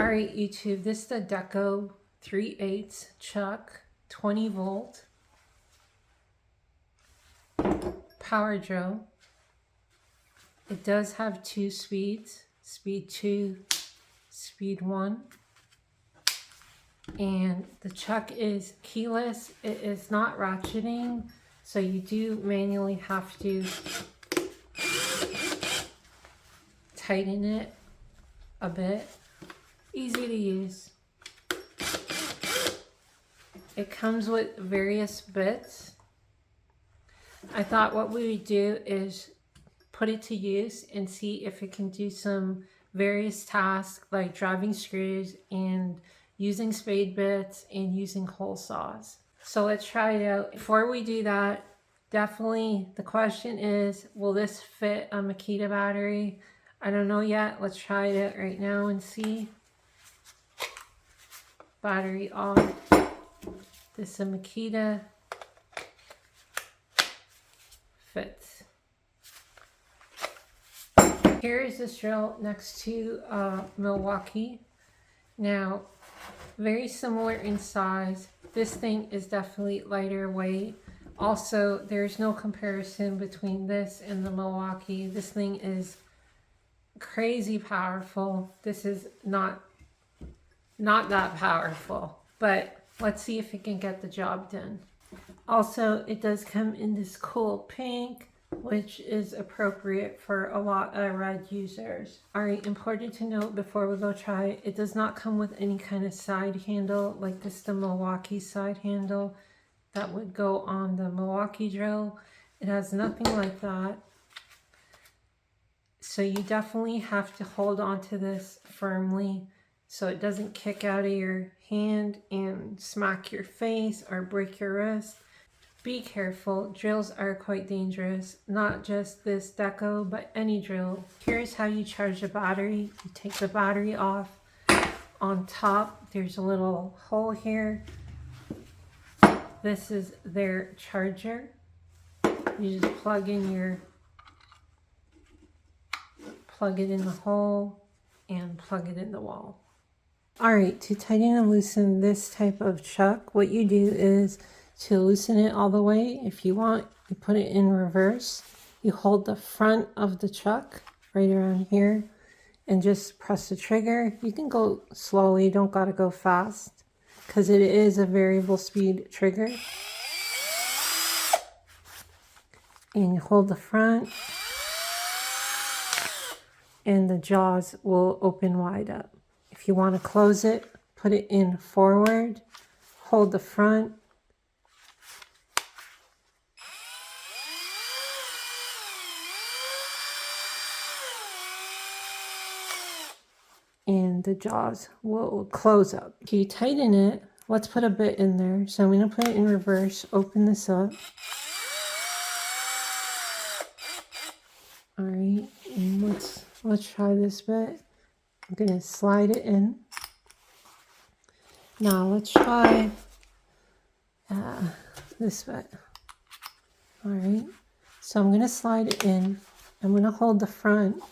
All right, YouTube, this is the Deko 3/8 chuck, 20 volt power drill. It does have 2 speeds, speed 2, speed 1. And the chuck is keyless. It is not ratcheting, so you do manually have to tighten it a bit. Easy to use. It comes with various bits. I thought what we would do is put it to use and see if it can do some various tasks like driving screws and using spade bits and using hole saws. So let's try it out. Before we do that, definitely the question is, will this fit a Makita battery? I don't know yet. Let's try it out right now and see. Battery off. This is a Makita. Fits. Here is this drill next to Milwaukee. Now, very similar in size. This thing is definitely lighter weight. Also, there's no comparison between this and the Milwaukee. This thing is crazy powerful. This is not that powerful, but let's see if it can get the job done. Also, it does come in this cool pink, which is appropriate for a lot of red users. Alright, important to note before we go try it, it does not come with any kind of side handle, like this the Milwaukee side handle that would go on the Milwaukee drill. It has nothing like that. So you definitely have to hold on to this firmly so it doesn't kick out of your hand and smack your face or break your wrist. Be careful, drills are quite dangerous, not just this Deko, but any drill. Here's how you charge a battery. You take the battery off. On top, there's a little hole here. This is their charger. You just plug it in the hole and plug it in the wall. Alright, to tighten and loosen this type of chuck, what you do is to loosen it all the way, if you want, you put it in reverse. You hold the front of the chuck right around here and just press the trigger. You can go slowly, you don't gotta go fast because it is a variable speed trigger. And you hold the front and the jaws will open wide up. If you want to close it, put it in forward, hold the front, and the jaws will close up. If you tighten it, let's put a bit in there. So I'm going to put it in reverse, open this up. All right, and let's try this bit. I'm going to slide it in. Now let's try this bit. All right, so I'm going to slide it in. I'm going to hold the front.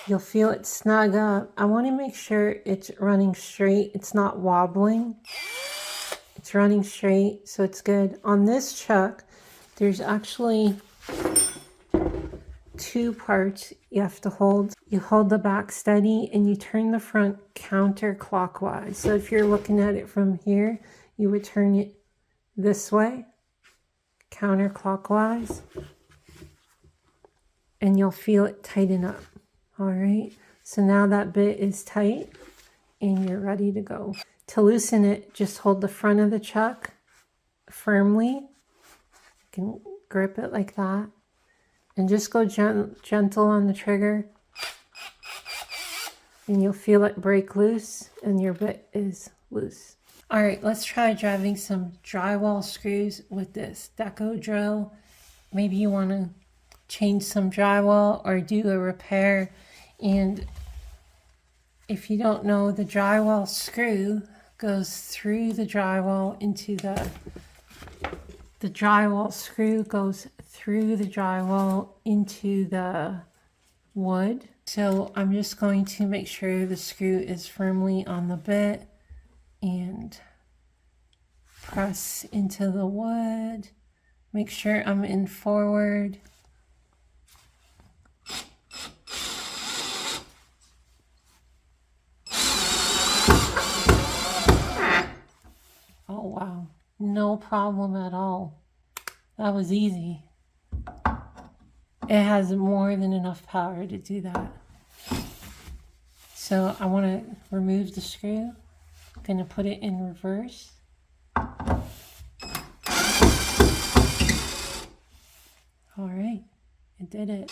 You'll feel it snug up. I want to make sure it's running straight. It's not wobbling. It's running straight, so it's good. On this chuck, there's actually 2 parts you have to hold. You hold the back steady and you turn the front counterclockwise. So if you're looking at it from here, you would turn it this way, counterclockwise, and you'll feel it tighten up. All right, so now that bit is tight and you're ready to go. To loosen it, just hold the front of the chuck firmly. You can grip it like that. And just go gentle on the trigger. And you'll feel it break loose and your bit is loose. All right, let's try driving some drywall screws with this Deko drill. Maybe you want to change some drywall or do a repair. And if you don't know, the drywall screw goes through the drywall into the drywall screw goes through the drywall into the wood So I'm just going to make sure the screw is firmly on the bit and press into the wood. Make sure I'm in forward. Oh wow, no problem at all. That was easy. It has more than enough power to do that. So I want to remove the screw. I'm going to put it in reverse. All right, it did it.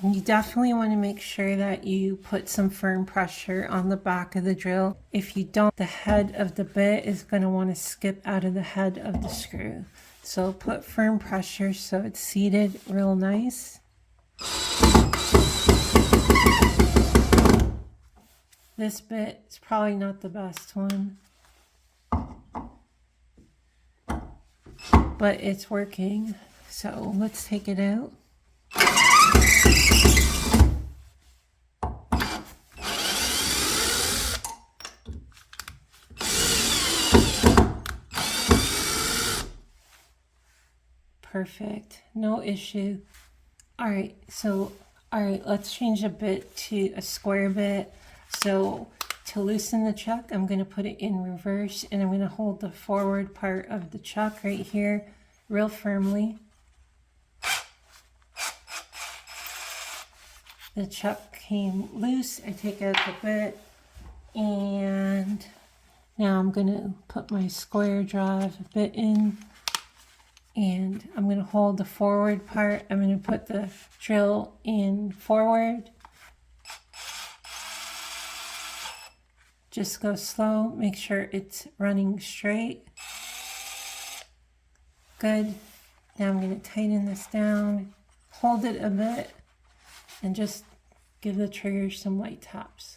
You definitely want to make sure that you put some firm pressure on the back of the drill. If you don't, the head of the bit is going to want to skip out of the head of the screw. So put firm pressure so it's seated real nice. This bit is probably not the best one, but it's working. So let's take it out. Perfect, no issue. All right, let's change a bit to a square bit. So to loosen the chuck, I'm going to put it in reverse, and I'm going to hold the forward part of the chuck right here real firmly. The chuck came loose. I take out the bit, and now I'm going to put my square drive bit in, and I'm going to hold the forward part. I'm going to put the drill in forward. Just go slow, make sure it's running straight. Good. Now I'm going to tighten this down, hold it a bit, and just give the trigger some light taps.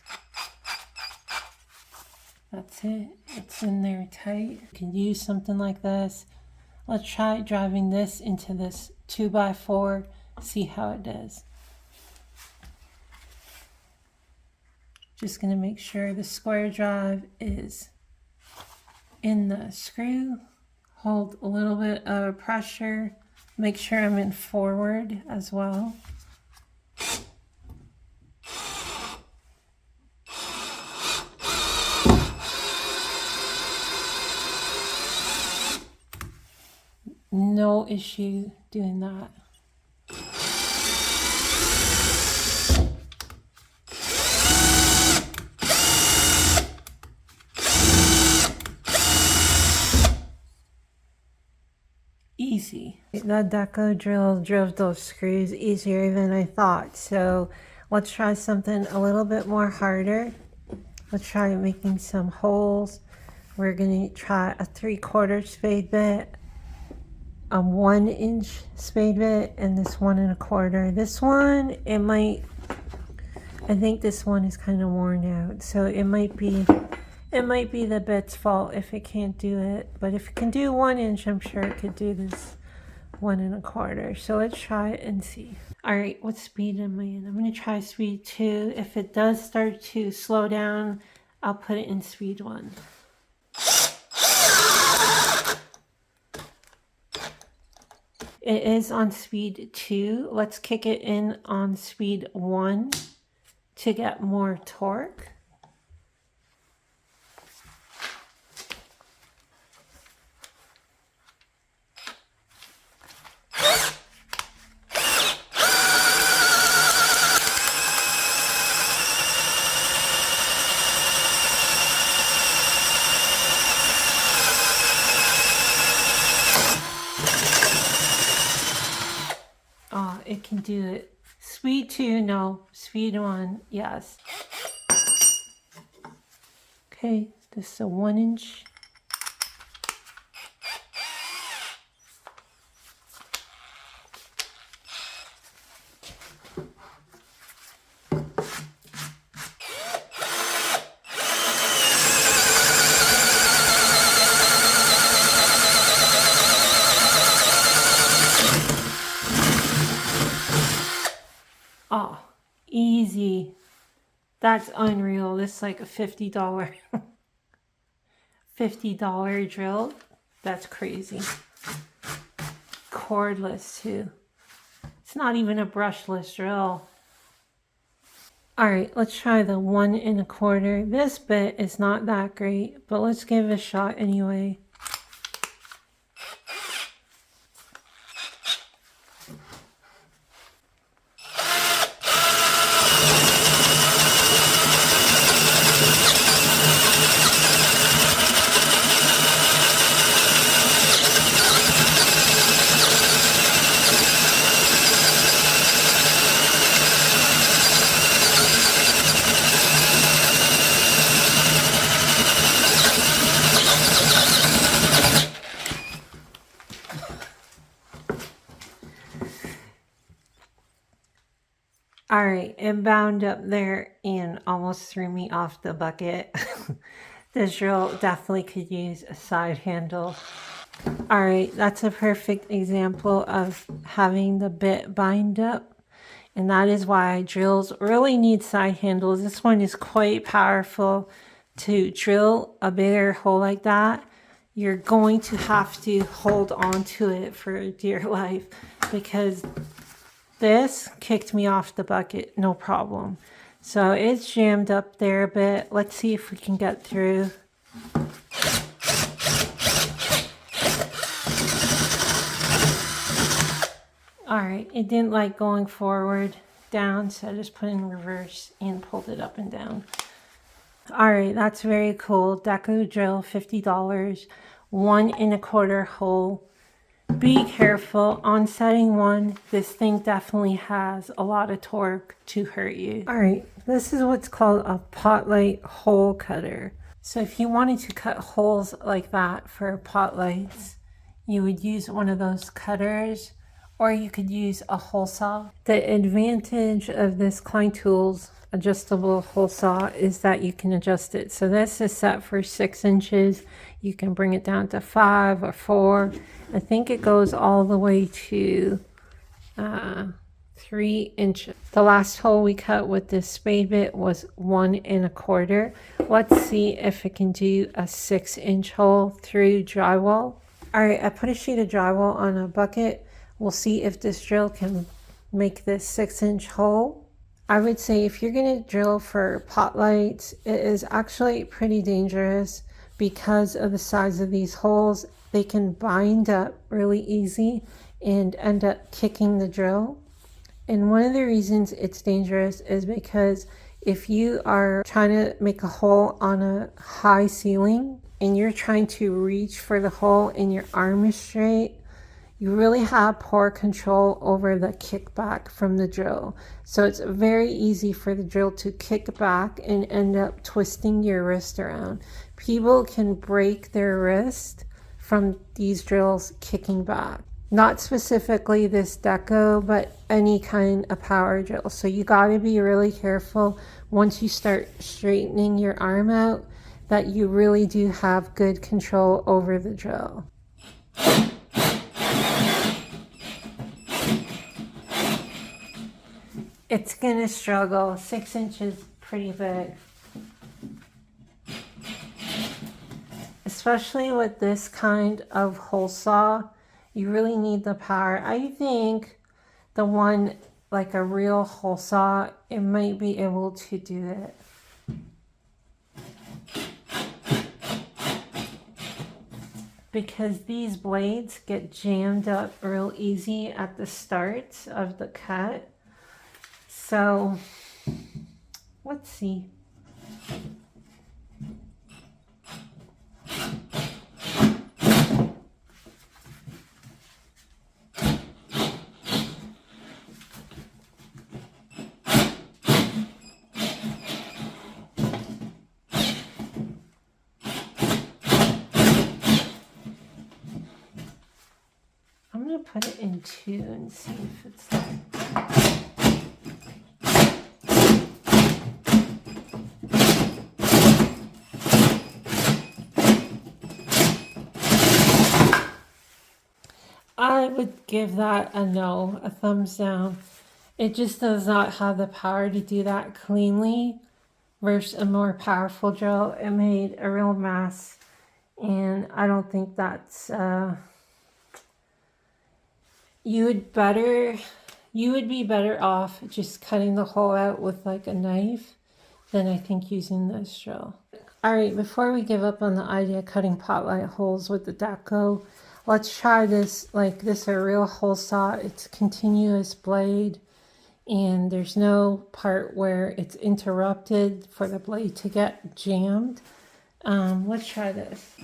That's it. It's in there tight. You can use something like this. Let's try driving this into this 2x4, see how it does. Just going to make sure the square drive is in the screw. Hold a little bit of pressure. Make sure I'm in forward as well. No issue doing that. Easy. That Deko drill drove those screws easier than I thought. So let's try something a little bit more harder. Let's try making some holes. We're going to try a 3/4 spade bit, a 1-inch spade bit, and this 1 1/4. This one, I think this one is kind of worn out. So it might be the bit's fault if it can't do it, but if it can do 1 inch, I'm sure it could do this 1 1/4. So let's try it and see. All right, what speed am I in? I'm going to try speed 2. If it does start to slow down, I'll put it in speed 1. It is on speed 2. Let's kick it in on speed 1 to get more torque. Oh, it can do it. Speed 2, no. Speed 1, yes. Okay, this is a 1 inch. Oh, easy. That's unreal. This is like a $50 $50 drill. That's crazy. Cordless too. It's not even a brushless drill. All right, let's try the 1 1/4. This bit is not that great, but let's give it a shot anyway. All right, it bound up there and almost threw me off the bucket. This drill definitely could use a side handle. All right, that's a perfect example of having the bit bind up. And that is why drills really need side handles. This one is quite powerful. To drill a bigger hole like that, you're going to have to hold on to it for dear life, because this kicked me off the bucket, no problem. So it's jammed up there a bit. Let's see if we can get through. All right, it didn't like going forward, down, so I just put it in reverse and pulled it up and down. All right, that's very cool. Deko drill, $50, 1 1/4 hole. Be careful on setting 1. This thing definitely has a lot of torque to hurt you. All right, this is what's called a pot light hole cutter. So if you wanted to cut holes like that for pot lights, you would use one of those cutters, or you could use a hole saw. The advantage of this Klein Tools adjustable hole saw is that you can adjust it. So this is set for 6 inches. You can bring it down to 5 or 4. I think it goes all the way to 3 inches. The last hole we cut with this spade bit was 1 1/4. Let's see if it can do a 6-inch hole through drywall. All right, I put a sheet of drywall on a bucket. We'll see if this drill can make this 6-inch hole. I would say if you're going to drill for pot lights, it is actually pretty dangerous because of the size of these holes. They can bind up really easy and end up kicking the drill. And one of the reasons it's dangerous is because if you are trying to make a hole on a high ceiling and you're trying to reach for the hole and your arm is straight, you really have poor control over the kickback from the drill. So it's very easy for the drill to kick back and end up twisting your wrist around. People can break their wrist from these drills kicking back. Not specifically this Deko, but any kind of power drill. So you gotta be really careful once you start straightening your arm out that you really do have good control over the drill. It's gonna struggle. 6 inches, pretty big. Especially with this kind of hole saw, you really need the power. I think the one like a real hole saw, it might be able to do it. Because these blades get jammed up real easy at the start of the cut. So, let's see. I'm going to put it in 2 and see if it's I would give that a no, a thumbs down. It just does not have the power to do that cleanly versus a more powerful drill. It made a real mess, and I don't think that's you would be better off just cutting the hole out with like a knife than I think using this drill. All right, before we give up on the idea of cutting pot light holes with the Deko, let's try this. Like, this is a real hole saw. It's a continuous blade, and there's no part where it's interrupted for the blade to get jammed. Let's try this.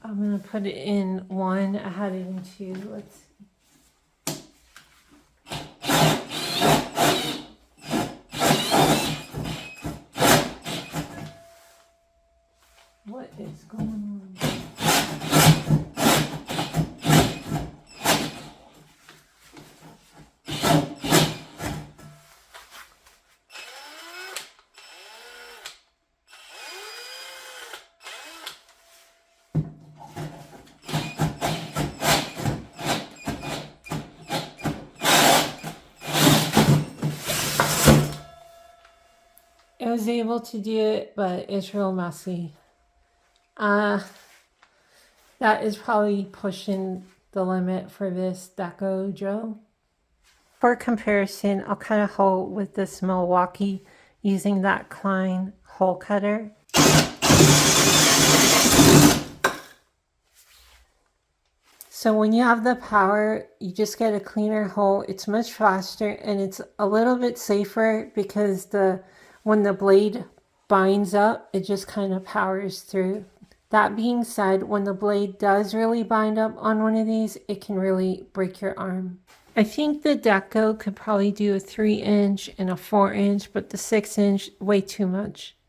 I'm gonna put it in 1. I had it in 2. Let's see. What is going on? I was able to do it, but it's real messy. That is probably pushing the limit for this Deko drill. For comparison, I'll cut a hole with this Milwaukee using that Klein hole cutter. So when you have the power, you just get a cleaner hole. It's much faster, and it's a little bit safer because when the blade binds up, it just kind of powers through. That being said, when the blade does really bind up on one of these, it can really break your arm. I think the Deko could probably do a 3-inch and a 4-inch, but the 6-inch, way too much.